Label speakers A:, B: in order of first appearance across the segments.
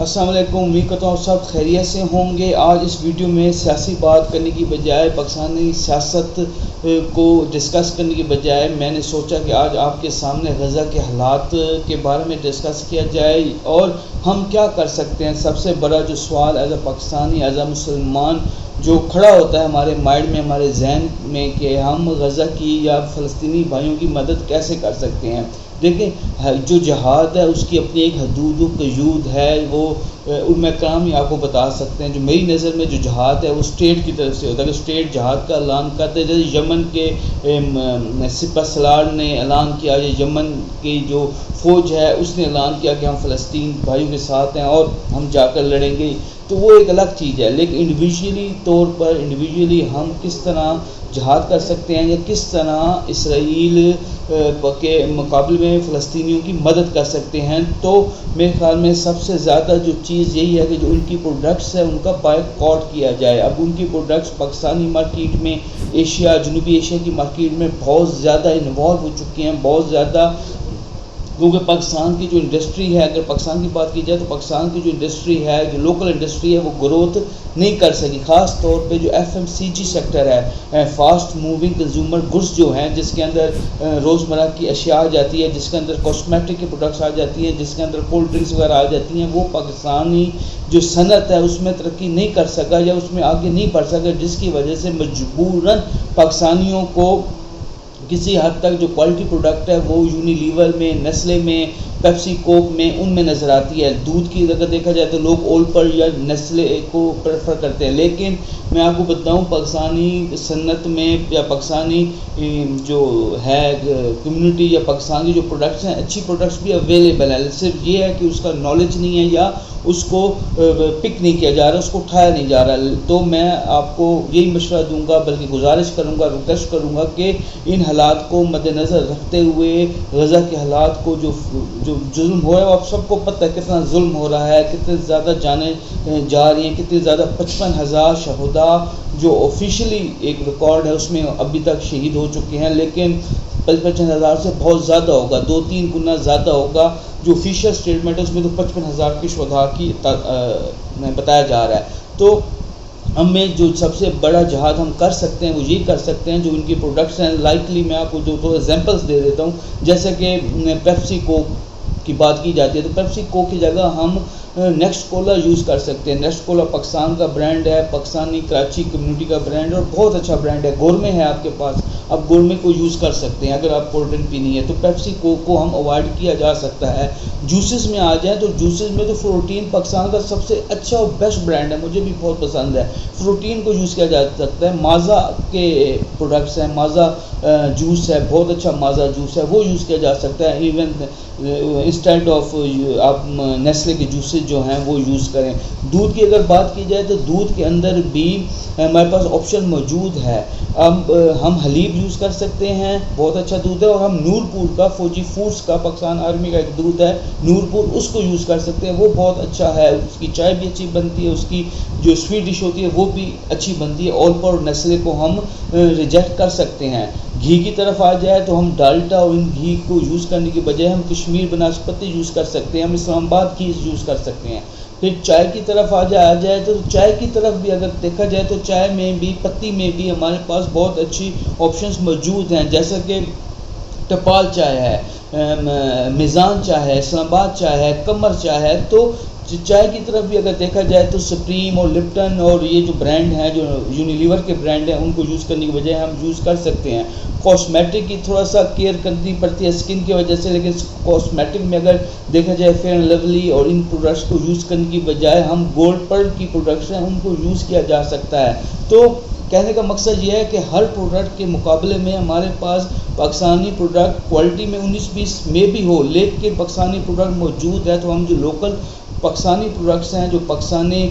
A: السلام علیکم، امید کرتا ہوں سب خیریت سے ہوں گے۔ آج اس ویڈیو میں سیاسی بات کرنے کی بجائے پاکستانی سیاست کو ڈسکس کرنے کی بجائے میں نے سوچا کہ آج آپ کے سامنے غزہ کے حالات کے بارے میں ڈسکس کیا جائے اور ہم کیا کر سکتے ہیں۔ سب سے بڑا جو سوال as a Pakistani, as a مسلمان جو کھڑا ہوتا ہے ہمارے مائنڈ میں، ہمارے ذہن میں، کہ ہم غزہ کی یا فلسطینی بھائیوں کی مدد کیسے کر سکتے ہیں۔ دیکھیں، جو جہاد ہے اس کی اپنی ایک حدود و قیود ہے، وہ علماء کرام ہی آپ کو بتا سکتے ہیں۔ جو میری نظر میں جو جہاد ہے وہ اسٹیٹ کی طرف سے ہوتا ہے، کہ اسٹیٹ جہاد کا اعلان کرتے ہیں۔ جیسے یمن کے سپہ سالار نے اعلان کیا، یمن کی جو فوج ہے اس نے اعلان کیا کہ ہم فلسطین بھائیوں کے ساتھ ہیں اور ہم جا کر لڑیں گے، تو وہ ایک الگ چیز ہے۔ لیکن انڈیویجولی طور پر ہم کس طرح جہاد کر سکتے ہیں یا کس طرح اسرائیل کے مقابلے میں فلسطینیوں کی مدد کر سکتے ہیں، تو میرے خیال میں سب سے زیادہ جو چیز یہی ہے کہ جو ان کی پروڈکٹس ہے ان کا بائیکاٹ کیا جائے۔ اب ان کی پروڈکٹس پاکستانی مارکیٹ میں، جنوبی ایشیا کی مارکیٹ میں بہت زیادہ انوالو ہو چکی ہیں، بہت زیادہ، کیونکہ پاکستان کی جو انڈسٹری ہے، اگر پاکستان کی بات کی جائے تو پاکستان کی جو انڈسٹری ہے، جو لوکل انڈسٹری ہے، وہ گروتھ نہیں کر سکی۔ خاص طور پہ جو FMCG سیکٹر ہے، فاسٹ موونگ کنزیومر گڈس جو ہیں، جس کے اندر روزمرہ کی اشیاء آ جاتی ہے، جس کے اندر کاسمیٹک کی پروڈکٹس آ جاتی ہیں، جس کے اندر کولڈ ڈرنکس وغیرہ آ جاتی ہیں، وہ پاکستانی جو صنعت ہے اس میں ترقی نہیں کر سکا یا اس میں آگے نہیں بڑھ سکا، جس کی وجہ سے مجبوراً پاکستانیوں کو کسی حد تک جو کوالٹی پروڈکٹ ہے وہ یونیلیور میں، نیسلے میں، پیپسی کوک میں، ان میں نظر آتی ہے۔ دودھ کی اگر دیکھا جائے تو لوگ اولپر یا نیسلے کو پریفر کرتے ہیں، لیکن میں آپ کو بتاؤں پاکستانی صنعت میں یا پاکستانی جو ہے کمیونٹی یا پاکستان کی جو پروڈکٹس ہیں، اچھی پروڈکٹس بھی اویلیبل ہیں، صرف یہ ہے کہ اس کا نالج نہیں ہے یا اس کو پک نہیں کیا جا رہا، اس کو اٹھایا نہیں جا رہا۔ تو میں آپ کو یہی مشورہ دوں گا، بلکہ گزارش کروں گا، ریکویسٹ کروں گا کہ ان حالات کو مد نظر رکھتے ہوئے غزہ کے حالات کو جو ظلم ہو رہا ہے، آپ سب کو پتہ ہے کتنا ظلم ہو رہا ہے، کتنے زیادہ جانیں جا رہی ہیں، کتنے زیادہ 55,000 شہداء جو آفیشلی ایک ریکارڈ ہے اس میں ابھی تک شہید ہو چکے ہیں، لیکن 55,000 سے بہت زیادہ ہوگا، 2-3 گنا زیادہ ہوگا۔ جو آفیشیل اسٹیٹمنٹ ہے اس میں تو 55,000 کی شہداء کی بتایا جا رہا ہے۔ تو ہمیں جو سب سے بڑا جہاد ہم کر سکتے ہیں وہ یہ کر سکتے ہیں، جو ان کی پروڈکٹس ہیں، لائکلی میں آپ کو دو ایگزامپلس دے دیتا ہوں۔ جیسے کہ پیپسی کوک کی بات کی جاتی ہے، تو پیپسی کوک کی جگہ ہم نیکسٹ کولا یوز کر سکتے ہیں۔ نیکسٹ کولا پاکستان کا برانڈ ہے، پاکستانی کراچی کمیونٹی کا برانڈ ہے اور بہت اچھا برانڈ ہے۔ گورمے ہے آپ کے پاس، اب گورمے کو یوز کر سکتے ہیں اگر آپ کولڈ ڈرنک پینی ہے، تو پیپسی کوک کو ہم اوائڈ کیا جا سکتا ہے۔ جوسز میں آ جائیں تو جوسز میں تو فروٹین پاکستان کا سب سے اچھا اور بیسٹ برانڈ ہے، مجھے بھی بہت پسند ہے، فروٹین کو یوز کیا جا سکتا ہے۔ مازا کے پروڈکٹس ہیں، مازا جوس ہے، بہت اچھا مازا جوس ہے، وہ یوز کیا جا سکتا ہے۔ ایون انسٹینٹ آف آپ نیسلے کے جوسز جو ہیں وہ یوز کریں۔ دودھ کی اگر بات کی جائے تو دودھ کے اندر بھی ہمارے پاس آپشن موجود ہے۔ اب ہم حلیب یوز کر سکتے ہیں، بہت اچھا دودھ ہے، اور ہم نور پور کا، فوجی فوڈز کا، پاکستان آرمی کا ایک دودھ ہے نور پور، اس کو یوز کر سکتے ہیں، وہ بہت اچھا ہے، اس کی چائے بھی اچھی بنتی ہے، اس کی جو سویٹ ڈش ہوتی ہے وہ بھی اچھی بنتی ہے۔ اولپر اور نیسلے کو ہم ریجیکٹ کر سکتے ہیں۔ گھی کی طرف آ جائے تو ہم ڈالٹا اور ان گھی کو یوز کرنے کی بجائے ہم کشمیر بناسپتی یوز کر سکتے ہیں، ہم اسلام آباد گھی یوز کر سکتے ہیں۔ پھر چائے کی طرف آ جائے تو چائے کی طرف بھی اگر دیکھا جائے تو چائے میں بھی، پتی میں بھی ہمارے پاس بہت اچھی آپشنز موجود ہیں، جیسا کہ ٹپال چائے ہے، میزان چائے ہے، اسلام آباد چائے ہے، قمر چائے ہے۔ تو چائے کی طرف بھی اگر دیکھا جائے تو سپریم اور لپٹن اور یہ جو برانڈ ہیں، جو یونیلیور کے برانڈ ہیں، ان کو یوز کرنے کی بجائے ہم یوز کر سکتے ہیں۔ کاسمیٹک کی تھوڑا سا کیئر کرنی پڑتی ہے اسکن کی وجہ سے، لیکن کاسمیٹک میں اگر دیکھا جائے فیئر اینڈ لولی اور ان پروڈکٹس کو یوز کرنے کی بجائے ہم گولڈ پرل کی پروڈکٹس ہیں ان کو یوز کیا جا سکتا ہے۔ تو کہنے کا مقصد یہ ہے کہ ہر پروڈکٹ کے مقابلے میں ہمارے پاس پاکستانی پروڈکٹ کوالٹی میں 19-20 میں بھی ہو، لیکن پاکستانی پروڈکٹ موجود ہے، تو ہم جو لوکل پاکستانی پروڈکٹس ہیں، جو پاکستانی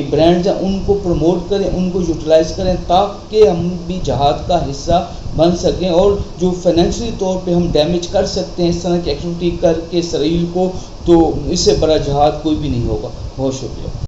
A: برانڈز ہیں، ان کو پروموٹ کریں، ان کو یوٹیلائز کریں، تاکہ ہم بھی جہاد کا حصہ بن سکیں، اور جو فائنینشلی طور پہ ہم ڈیمیج کر سکتے ہیں اس طرح کی ایکٹیویٹی کر کے اسرائیل کو، تو اس سے بڑا جہاد کوئی بھی نہیں ہوگا۔ بہت شکریہ۔